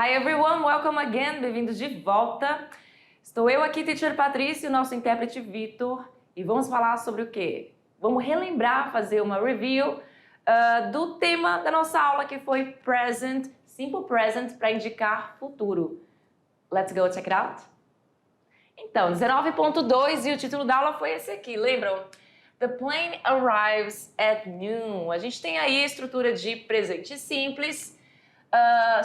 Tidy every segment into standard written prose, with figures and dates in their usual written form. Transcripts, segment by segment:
Hi everyone, welcome again, bem-vindos de volta. Estou eu aqui, Teacher Patrícia, e o nosso intérprete Vitor, e vamos falar sobre o quê? Vamos relembrar, fazer uma review do tema da nossa aula que foi Present, Simple Present para indicar futuro. Let's go check it out? Então, 19.2 e o título da aula foi esse aqui, lembram? The plane arrives at noon. A gente tem aí a estrutura de presente simples,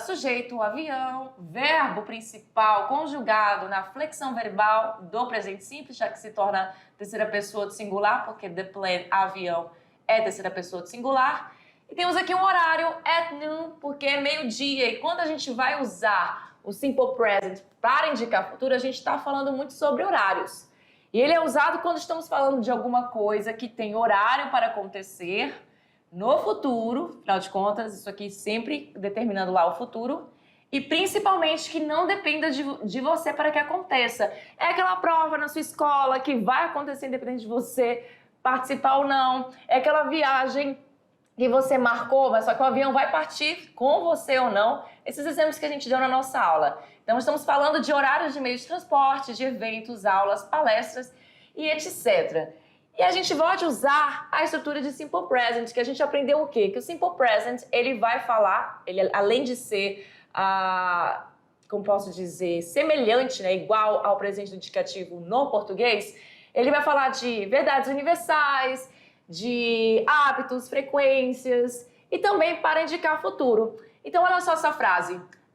sujeito, o avião, verbo principal conjugado na flexão verbal do presente simples, já que se torna terceira pessoa do singular, porque the plane, avião, é terceira pessoa do singular. E temos aqui um horário, at noon, porque é meio-dia. E quando a gente vai usar o simple present para indicar futuro, a gente está falando muito sobre horários. E ele é usado quando estamos falando de alguma coisa que tem horário para acontecer no futuro, afinal de contas, isso aqui sempre determinando lá o futuro, e principalmente que não dependa de você para que aconteça. É aquela prova na sua escola que vai acontecer independente de você participar ou não, é aquela viagem que você marcou, mas só que o avião vai partir com você ou não, esses exemplos que a gente deu na nossa aula. Então estamos falando de horários de meio de transporte, de eventos, aulas, palestras e etc. E a gente pode usar a estrutura de Simple Present, que a gente aprendeu o quê? Que o Simple Present, ele vai falar, ele além de ser, como posso dizer, semelhante, né, igual ao presente indicativo no português, ele vai falar de verdades universais, de hábitos, frequências e também para indicar futuro. Então olha só essa frase.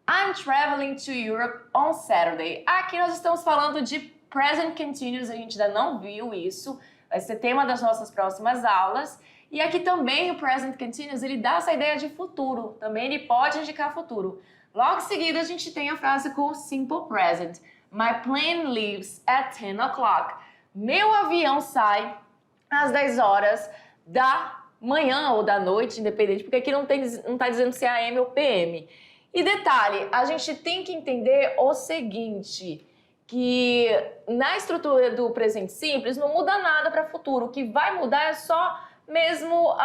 I'm traveling to Europe on Saturday. Aqui nós estamos falando de present continuous, a gente ainda não viu isso. Vai ser tema das nossas próximas aulas. E aqui também o present continuous, ele dá essa ideia de futuro. Também ele pode indicar futuro. Logo em seguida, a gente tem a frase com simple present. My plane leaves at 10 o'clock. Meu avião sai às 10 horas da manhã ou da noite, independente, porque aqui não está dizendo se é AM ou PM. E detalhe, a gente tem que entender o seguinte, que na estrutura do presente simples não muda nada para futuro. O que vai mudar é só mesmo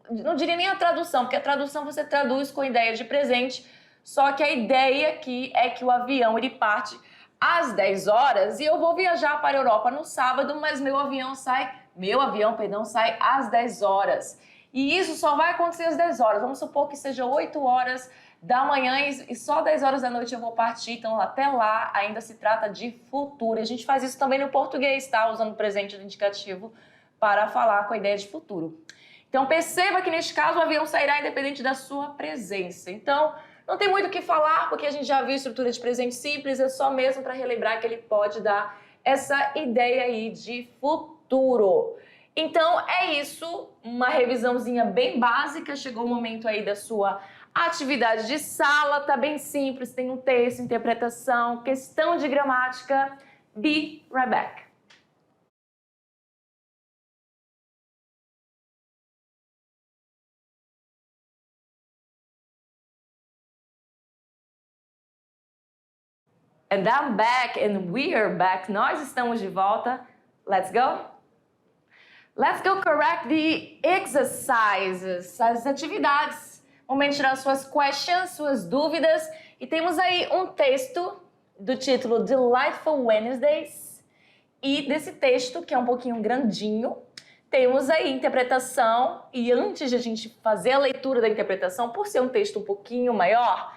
não diria nem a tradução, porque a tradução você traduz com a ideia de presente, só que a ideia aqui é que o avião ele parte às 10 horas e eu vou viajar para a Europa no sábado, mas meu avião sai às 10 horas. E isso só vai acontecer às 10 horas. Vamos supor que seja 8 horas da manhã e só 10 horas da noite eu vou partir, então até lá ainda se trata de futuro. A gente faz isso também no português, tá? Usando o presente do indicativo para falar com a ideia de futuro. Então perceba que neste caso o avião sairá independente da sua presença. Então não tem muito o que falar, porque a gente já viu a estrutura de presente simples, é só mesmo para relembrar que ele pode dar essa ideia aí de futuro. Então é isso, uma revisãozinha bem básica, chegou o momento aí da sua atividade de sala, tá bem simples, tem um texto, interpretação, questão de gramática. Be right back. And I'm back and we are back. Nós estamos de volta. Let's go? Let's go correct the exercises, as atividades. Momento de tirar suas questions, suas dúvidas. E temos aí um texto do título Delightful Wednesdays. E desse texto, que é um pouquinho grandinho, temos aí interpretação. E antes de a gente fazer a leitura da interpretação, por ser um texto um pouquinho maior,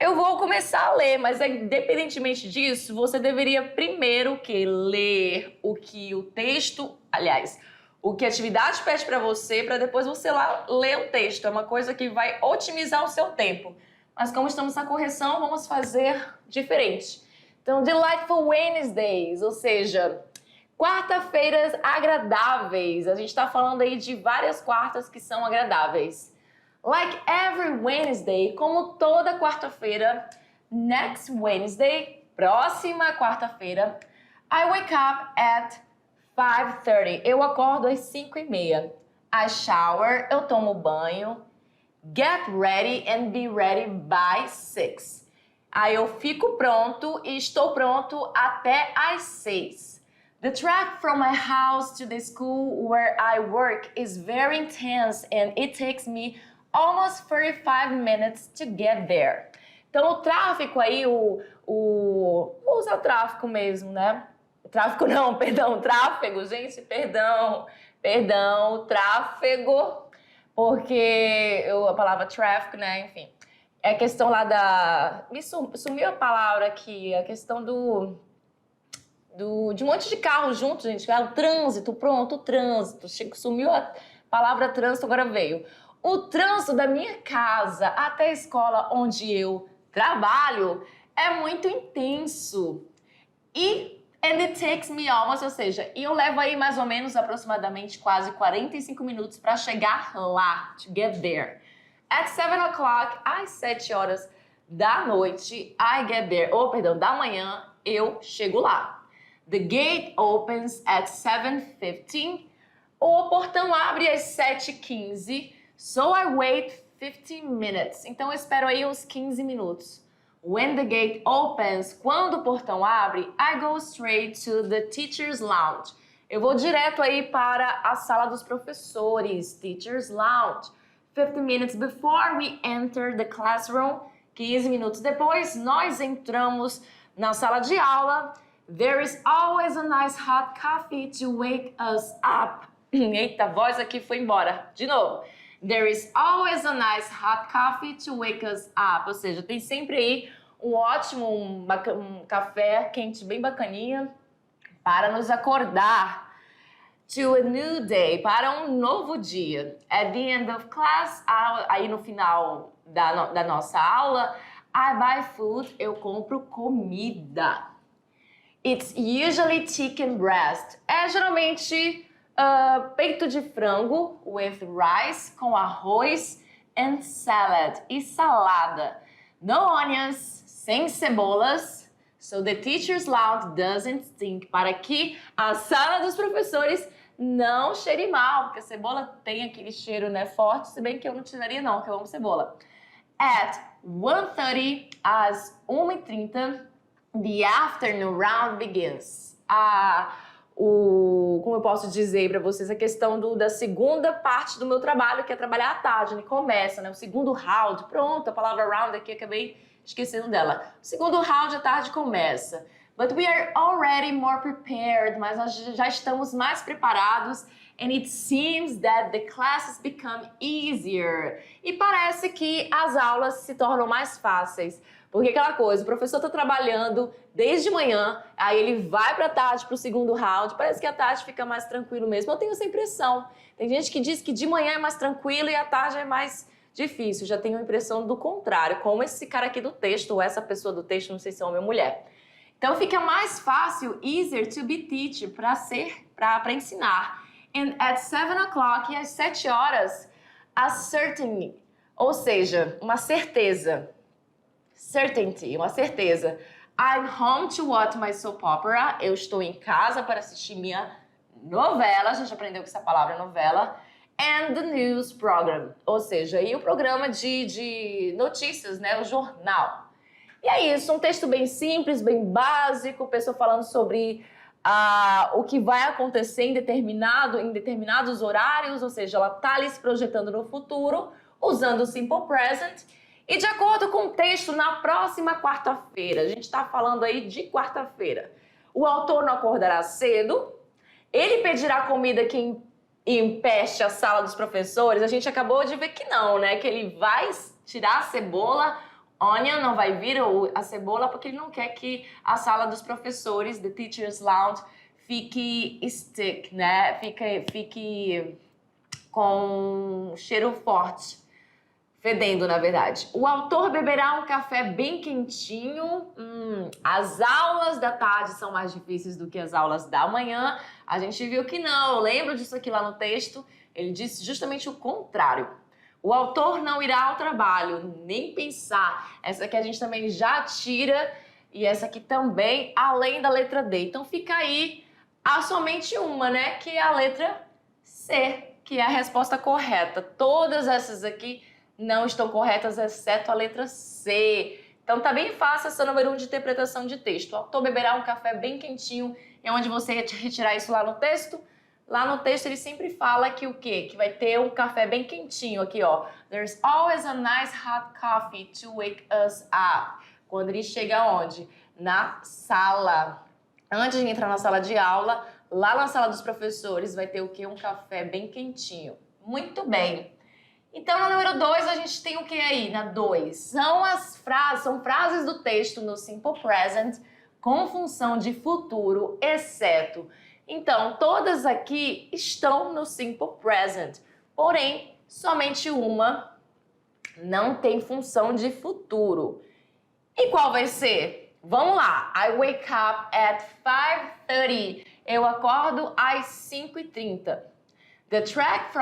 eu vou começar a ler, mas independentemente disso, você deveria primeiro ler o que o texto, aliás, o que a atividade pede para você, para depois você lá ler o texto. É uma coisa que vai otimizar o seu tempo. Mas como estamos na correção, vamos fazer diferente. Então, Delightful Wednesdays, ou seja, quarta-feiras agradáveis. A gente está falando aí de várias quartas que são agradáveis. Like every Wednesday, como toda quarta-feira, next Wednesday, próxima quarta-feira, I wake up at 5:30. Eu acordo às 5:30. I shower, eu tomo banho. Get ready and be ready by 6. Aí eu fico pronto e estou pronto até às 6. The trek from my house to the school where I work is very intense and it takes me almost 45 minutes to get there. Então, o tráfego aí, vou usar o tráfego mesmo, né? Tráfego não, perdão, tráfego, gente, perdão, tráfego, porque a palavra traffic, né, enfim. É a questão lá sumiu a palavra aqui, a questão de um monte de carro junto, gente. O trânsito, pronto, o trânsito. Sumiu a palavra trânsito, agora veio. O trânsito da minha casa até a escola onde eu trabalho é muito intenso. And it takes me almost, ou seja, eu levo aí mais ou menos aproximadamente quase 45 minutos para chegar lá, to get there. At 7 o'clock, às 7 horas da noite, da manhã, eu chego lá. The gate opens at 7:15. O portão abre às 7:15. So I wait 15 minutes. Então eu espero aí uns 15 minutos. When the gate opens, quando o portão abre, I go straight to the teacher's lounge. Eu vou direto aí para a sala dos professores, teacher's lounge. 50 minutes before we enter the classroom, 15 minutos depois, nós entramos na sala de aula. There is always a nice hot coffee to wake us up. Eita, a voz aqui foi embora. De novo. There is always a nice hot coffee to wake us up. Ou seja, tem sempre aí um café quente bem bacaninha para nos acordar. To a new day, para um novo dia. At the end of class, aí no final da nossa aula, I buy food, eu compro comida. It's usually chicken breast. É geralmente peito de frango with rice, com arroz and salad, e salada. No onions, sem cebolas. So the teacher's lounge doesn't stink. Para que a sala dos professores não cheire mal, porque a cebola tem aquele cheiro, né, forte, se bem que eu não tiraria não, que eu amo cebola. At 1:30, às 1:30, the afternoon round begins. Como eu posso dizer para vocês, a questão da segunda parte do meu trabalho, que é trabalhar à tarde, né? Começa, né? O segundo round, pronto, a palavra round aqui, acabei esquecendo dela. O segundo round à tarde começa. But we are already more prepared, mas nós já estamos mais preparados. And it seems that the classes become easier. E parece que as aulas se tornam mais fáceis. Porque aquela coisa, o professor está trabalhando desde manhã, aí ele vai para a tarde, para o segundo round, parece que a tarde fica mais tranquilo mesmo. Eu tenho essa impressão. Tem gente que diz que de manhã é mais tranquilo e a tarde é mais difícil. Já tenho a impressão do contrário, como esse cara aqui do texto, ou essa pessoa do texto, não sei se é homem ou mulher. Então fica mais fácil, easier to be teacher, para ensinar. And at 7 o'clock, e às 7 horas, a certainty, ou seja, uma certeza. Certainty, uma certeza. I'm home to watch my soap opera. Eu estou em casa para assistir minha novela. A gente aprendeu que essa palavra é novela. And the news program, ou seja, e o programa de notícias, né, o jornal. E é isso, um texto bem simples, bem básico, pessoa falando sobre o que vai acontecer em determinados horários, ou seja, ela está ali se projetando no futuro, usando o simple present. E de acordo com o texto, na próxima quarta-feira, a gente está falando aí de quarta-feira, o autor não acordará cedo, ele pedirá comida que empeste a sala dos professores. A gente acabou de ver que não, né? Que ele vai tirar a cebola, onion, não vai vir a cebola, porque ele não quer que a sala dos professores, the teacher's lounge, fique stick, né? Fique com cheiro forte. Fedendo, na verdade. O autor beberá um café bem quentinho. As aulas da tarde são mais difíceis do que as aulas da manhã. A gente viu que não. Lembra disso aqui lá no texto? Ele disse justamente o contrário. O autor não irá ao trabalho, nem pensar. Essa aqui a gente também já tira. E essa aqui também, além da letra D. Então fica aí somente uma, né? Que é a letra C, que é a resposta correta. Todas essas aqui não estão corretas, exceto a letra C. Então tá bem fácil essa número 1 de interpretação de texto. O autor beberá um café bem quentinho. É onde você retirar isso lá no texto. Lá no texto ele sempre fala que o quê? Que vai ter um café bem quentinho aqui, ó. There's always a nice hot coffee to wake us up. Quando ele chega onde? Na sala. Antes de entrar na sala de aula, lá na sala dos professores vai ter o quê? Um café bem quentinho. Muito bem. Então, na número 2, a gente tem o que aí? Na 2. São frases do texto no Simple Present com função de futuro, exceto. Então, todas aqui estão no Simple Present. Porém, somente uma não tem função de futuro. E qual vai ser? Vamos lá. I wake up at 5:30. Eu acordo às 5:30. The traffic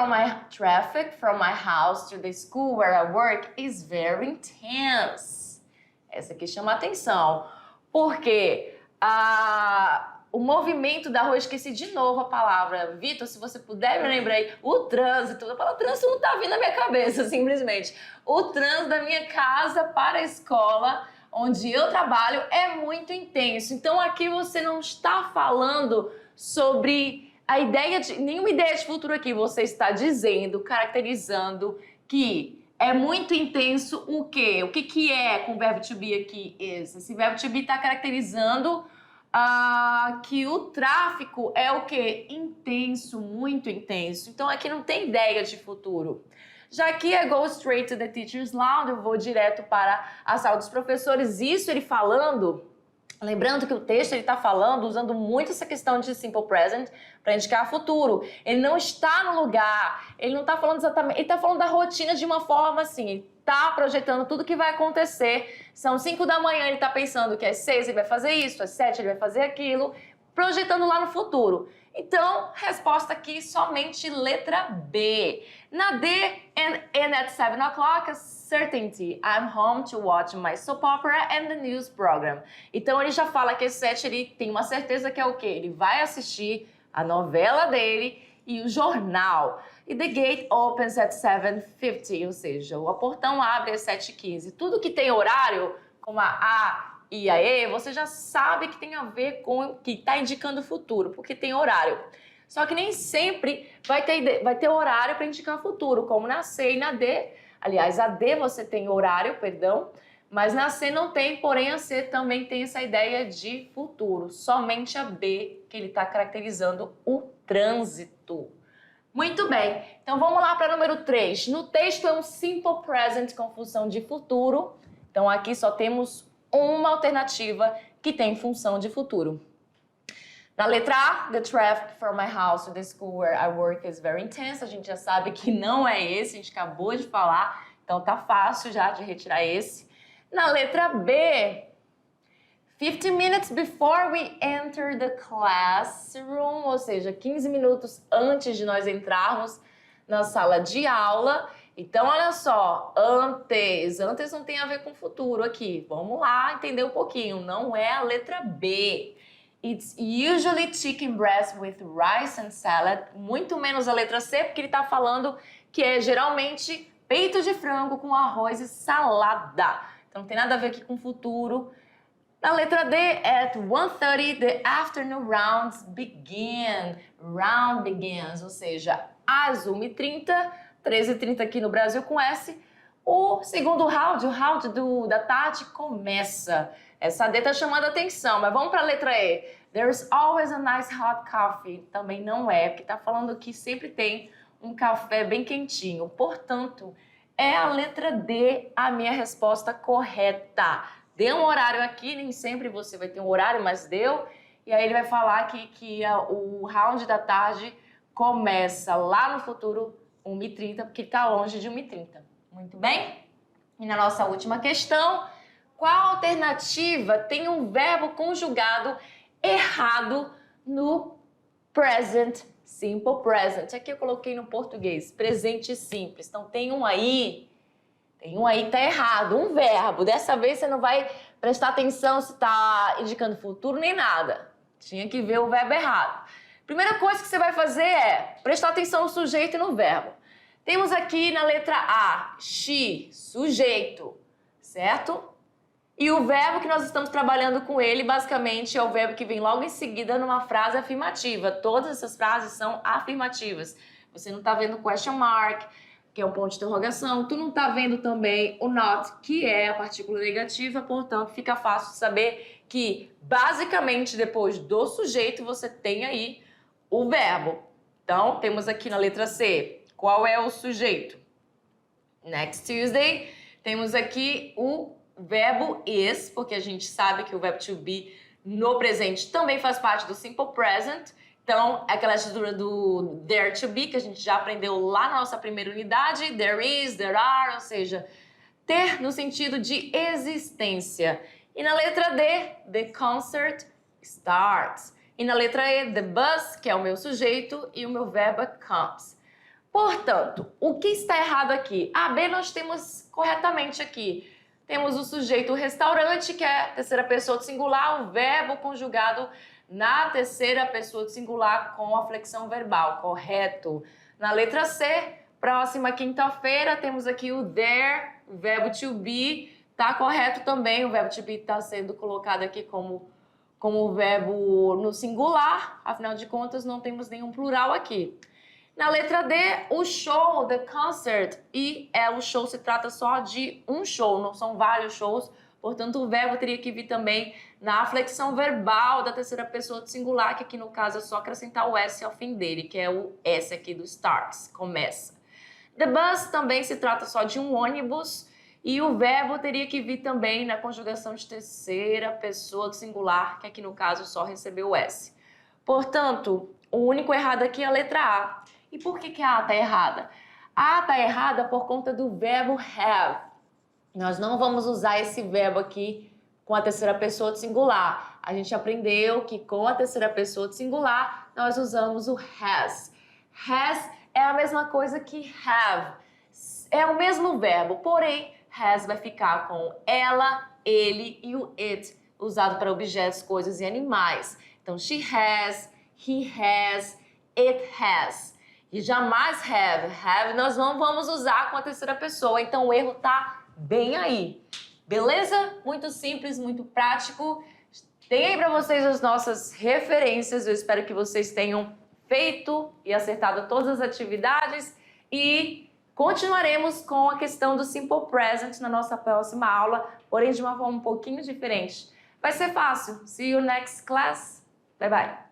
from my house to the school where I work is very intense. Essa aqui chama atenção, porque o movimento da rua, eu esqueci de novo a palavra. Vitor, se você puder me lembrar aí, o trânsito, a palavra trânsito não tá vindo na minha cabeça, simplesmente. O trânsito da minha casa para a escola, onde eu trabalho, é muito intenso. Então aqui você não está falando sobre nenhuma ideia de futuro aqui, você está dizendo, caracterizando que é muito intenso o quê? O que é com o verbo to be aqui? Esse verbo to be está caracterizando que o tráfico é o quê? Intenso, muito intenso. Então aqui não tem ideia de futuro. Já aqui é go straight to the teacher's lounge, eu vou direto para a sala dos professores. Isso ele falando... Lembrando que o texto ele está falando, usando muito essa questão de simple present para indicar futuro. Ele não está no lugar, ele não está falando exatamente, ele está falando da rotina de uma forma assim, ele está projetando tudo que vai acontecer. São 5 da manhã, ele está pensando que às 6 ele vai fazer isso, às 7 ele vai fazer aquilo, projetando lá no futuro. Então, resposta aqui, somente letra B. Na D, and at 7 o'clock, certainty, I'm home to watch my soap opera and the news program. Então, ele já fala que às 7 ele tem uma certeza que é o quê? Ele vai assistir a novela dele e o jornal. E the gate opens at 7:50, ou seja, o portão abre às 7:15. Tudo que tem horário, como a e a E, você já sabe que tem a ver com que está indicando o futuro, porque tem horário. Só que nem sempre vai ter horário para indicar o futuro, como na C e na D. Aliás, a D você tem horário, perdão, mas na C não tem, porém a C também tem essa ideia de futuro. Somente a B que ele está caracterizando o trânsito. Muito bem, então vamos lá para número 3. No texto é um simple present com função de futuro, então aqui só temos uma alternativa que tem função de futuro. Na letra A, the traffic from my house to the school where I work is very intense. A gente já sabe que não é esse, a gente acabou de falar, então tá fácil já de retirar esse. Na letra B, 15 minutes before we enter the classroom, ou seja, 15 minutos antes de nós entrarmos na sala de aula. Então, olha só, antes não tem a ver com futuro aqui. Vamos lá entender um pouquinho, não é a letra B. It's usually chicken breast with rice and salad. Muito menos a letra C, porque ele está falando que é geralmente peito de frango com arroz e salada. Então, não tem nada a ver aqui com futuro. Na letra D, at 1:30, the afternoon rounds begin. Round begins, ou seja, às 1h30, 13h30 aqui no Brasil com S, o segundo round, o round da tarde começa. Essa D tá chamando a atenção, mas vamos para a letra E. There's always a nice hot coffee. Também não é, porque tá falando que sempre tem um café bem quentinho. Portanto, é a letra D a minha resposta correta. Deu um horário aqui, nem sempre você vai ter um horário, mas deu. E aí ele vai falar que o round da tarde começa lá no futuro, 1h30, porque está longe de 1h30. Muito bem? E na nossa última questão, qual alternativa tem um verbo conjugado errado no present, simple present? Aqui eu coloquei no português, presente simples. Então tem um aí que tá errado, um verbo. Dessa vez você não vai prestar atenção se está indicando futuro nem nada. Tinha que ver o verbo errado. Primeira coisa que você vai fazer é prestar atenção no sujeito e no verbo. Temos aqui na letra A, she, sujeito, certo? E o verbo que nós estamos trabalhando com ele, basicamente, é o verbo que vem logo em seguida numa frase afirmativa. Todas essas frases são afirmativas. Você não está vendo question mark, que é um ponto de interrogação. Tu não está vendo também o not, que é a partícula negativa. Portanto, fica fácil de saber que, basicamente, depois do sujeito, você tem aí o verbo. Então, temos aqui na letra C, qual é o sujeito? Next Tuesday. Temos aqui o verbo is, porque a gente sabe que o verbo to be no presente também faz parte do simple present. Então, é aquela estrutura do there to be, que a gente já aprendeu lá na nossa primeira unidade. There is, there are, ou seja, ter no sentido de existência. E na letra D, the concert starts. E na letra E, the bus, que é o meu sujeito, e o meu verbo comes. Portanto, o que está errado aqui? A, B nós temos corretamente aqui. Temos o sujeito restaurante, que é a terceira pessoa do singular, o verbo conjugado na terceira pessoa do singular com a flexão verbal, correto? Na letra C, próxima quinta-feira, temos aqui o there, o verbo to be, tá correto também, o verbo to be está sendo colocado aqui como verbo no singular, afinal de contas não temos nenhum plural aqui. Na letra D, o show, the concert, e o show se trata só de um show, não são vários shows, portanto o verbo teria que vir também na flexão verbal da terceira pessoa do singular, que aqui no caso é só acrescentar o S ao fim dele, que é o S aqui do starts, começa. The bus também se trata só de um ônibus, e o verbo teria que vir também na conjugação de terceira pessoa do singular, que aqui no caso só recebeu o S. Portanto, o único errado aqui é a letra A. E por que a A está errada? A está errada por conta do verbo have. Nós não vamos usar esse verbo aqui com a terceira pessoa do singular. A gente aprendeu que com a terceira pessoa do singular nós usamos o has. Has é a mesma coisa que have. É o mesmo verbo, porém has vai ficar com ela, ele e o it, usado para objetos, coisas e animais. Então, she has, he has, it has. E jamais have. Have nós não vamos usar com a terceira pessoa, então o erro tá bem aí. Beleza? Muito simples, muito prático. Tem aí para vocês as nossas referências. Eu espero que vocês tenham feito e acertado todas as atividades. E continuaremos com a questão do Simple Present na nossa próxima aula, porém de uma forma um pouquinho diferente. Vai ser fácil. See you next class. Bye, bye.